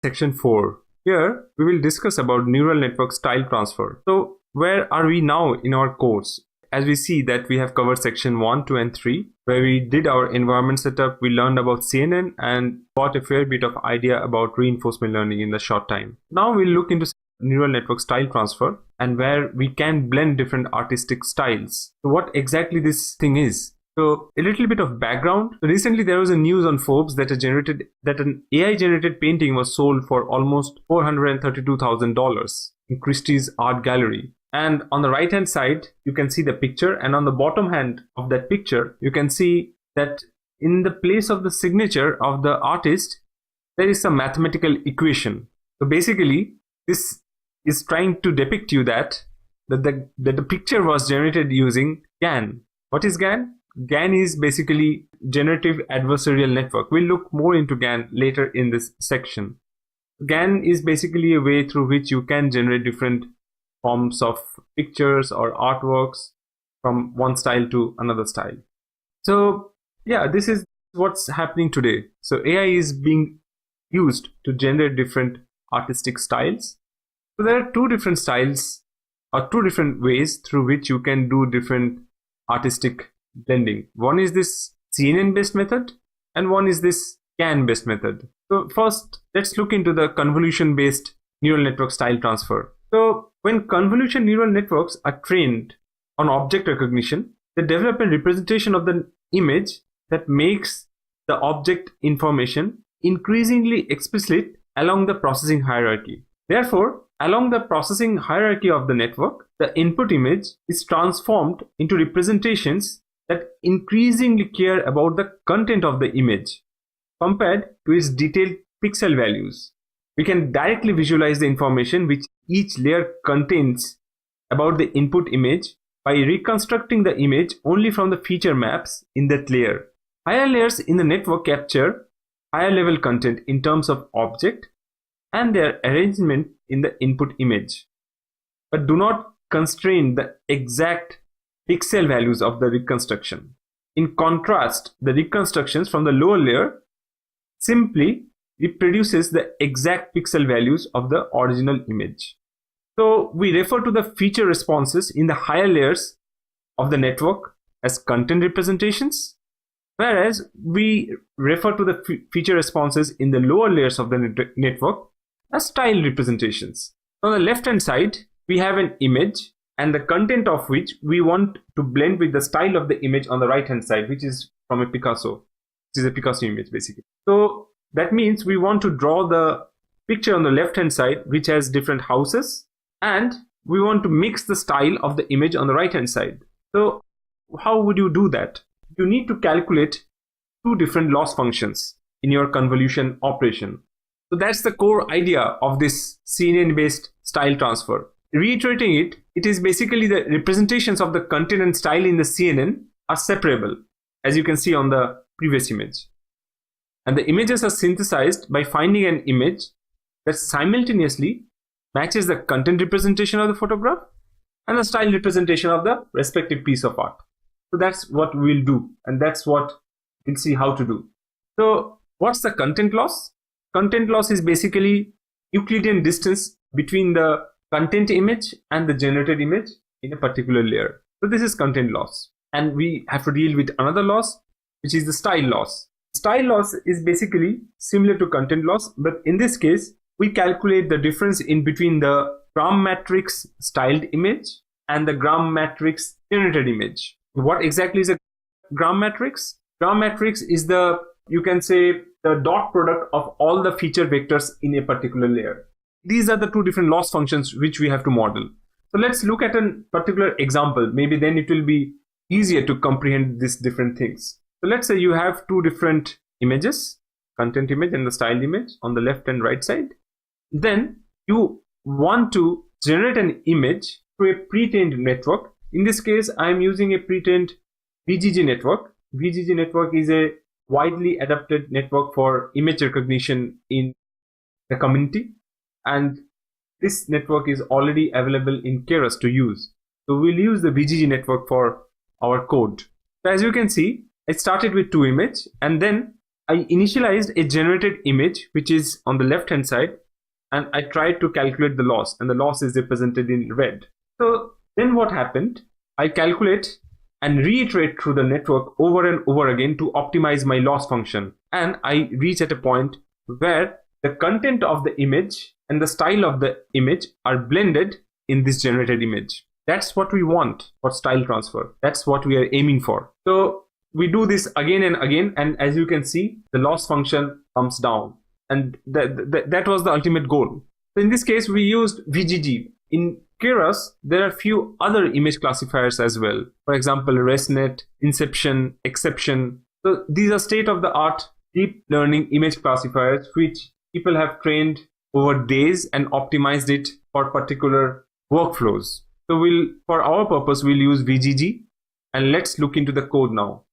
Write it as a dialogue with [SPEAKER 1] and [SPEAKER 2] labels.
[SPEAKER 1] Section 4. Here we will discuss about neural network style transfer. So where are we now in our course? As we see that we have covered section 1, 2 and 3 where we did our environment setup, we learned about CNN and got a fair bit of idea about reinforcement learning in the short time. Now we'll look into neural network style transfer and where we can blend different artistic styles. So what exactly this thing is? So a little bit of background. Recently there was a news on Forbes that an AI generated painting was sold for almost $432,000 in Christie's art gallery. And on the right hand side you can see the picture, and on the bottom hand of that picture you can see that in the place of the signature of the artist there is some mathematical equation. So basically this is trying to depict you that the picture was generated using GAN. What is GAN? GAN is basically generative adversarial network. We'll look more into GAN later in this section. GAN is basically a way through which you can generate different forms of pictures or artworks from one style to another style. So yeah, this is what's happening today. So AI is being used to generate different artistic styles. So there are two different styles or two different ways through which you can do different artistic blending. One is this CNN based method and one is this GAN based method. So first let's look into the convolution based neural network style transfer. So when convolution neural networks are trained on object recognition, they develop a representation of the image that makes the object information increasingly explicit along the processing hierarchy. Therefore, along the processing hierarchy of the network, the input image is transformed into representations that increasingly care about the content of the image compared to its detailed pixel values. We can directly visualize the information which each layer contains about the input image by reconstructing the image only from the feature maps in that layer. Higher layers in the network capture higher level content in terms of object and their arrangement in the input image, but do not constrain the exact pixel values of the reconstruction. In contrast, the reconstructions from the lower layer simply reproduces the exact pixel values of the original image. So we refer to the feature responses in the higher layers of the network as content representations, whereas we refer to the feature responses in the lower layers of the network as style representations. On the left hand side we have an image and the content of which we want to blend with the style of the image on the right hand side, which is from a Picasso. This is a Picasso image basically. So that means we want to draw the picture on the left hand side which has different houses, and we want to mix the style of the image on the right hand side. So how would you do that? You need to calculate two different loss functions in your convolution operation. So that's the core idea of this CNN based style transfer. Reiterating it, it is basically the representations of the content and style in the CNN are separable, as you can see on the previous image. And the images are synthesized by finding an image that simultaneously matches the content representation of the photograph and the style representation of the respective piece of art. So that's what we'll do, and that's what we'll see how to do. So what's the content loss? Content loss is basically Euclidean distance between the content image and the generated image in a particular layer. So this is content loss, and we have to deal with another loss, which is the style loss. Style loss is basically similar to content loss, but in this case we calculate the difference in between the gram matrix styled image and the gram matrix generated image. What exactly is a gram matrix? Gram matrix is the, you can say, the dot product of all the feature vectors in a particular layer. These are the two different loss functions which we have to model. So let's look at a particular example. Maybe then it will be easier to comprehend these different things. So let's say you have two different images, content image and the styled image on the left and right side. Then you want to generate an image through a pre-trained network. In this case, I am using a pre-trained VGG network. VGG network is a widely adopted network for image recognition in the community, and this network is already available in Keras to use. So we'll use the VGG network for our code. So as you can see, I started with two images, and then I initialized a generated image, which is on the left hand side, and I tried to calculate the loss, and the loss is represented in red. So then what happened? I calculate and reiterate through the network over and over again to optimize my loss function. And I reach at a point where the content of the image and the style of the image are blended in this generated image. That's what we want for style transfer. That's what we are aiming for. So we do this again and again, and as you can see, the loss function comes down. And that was the ultimate goal. So in this case, we used VGG. In Keras, there are a few other image classifiers as well. For example, ResNet, Inception, Exception. So these are state-of-the-art deep learning image classifiers which people have trained over days and optimized it for particular workflows. So for our purpose, we'll use VGG, and let's look into the code now.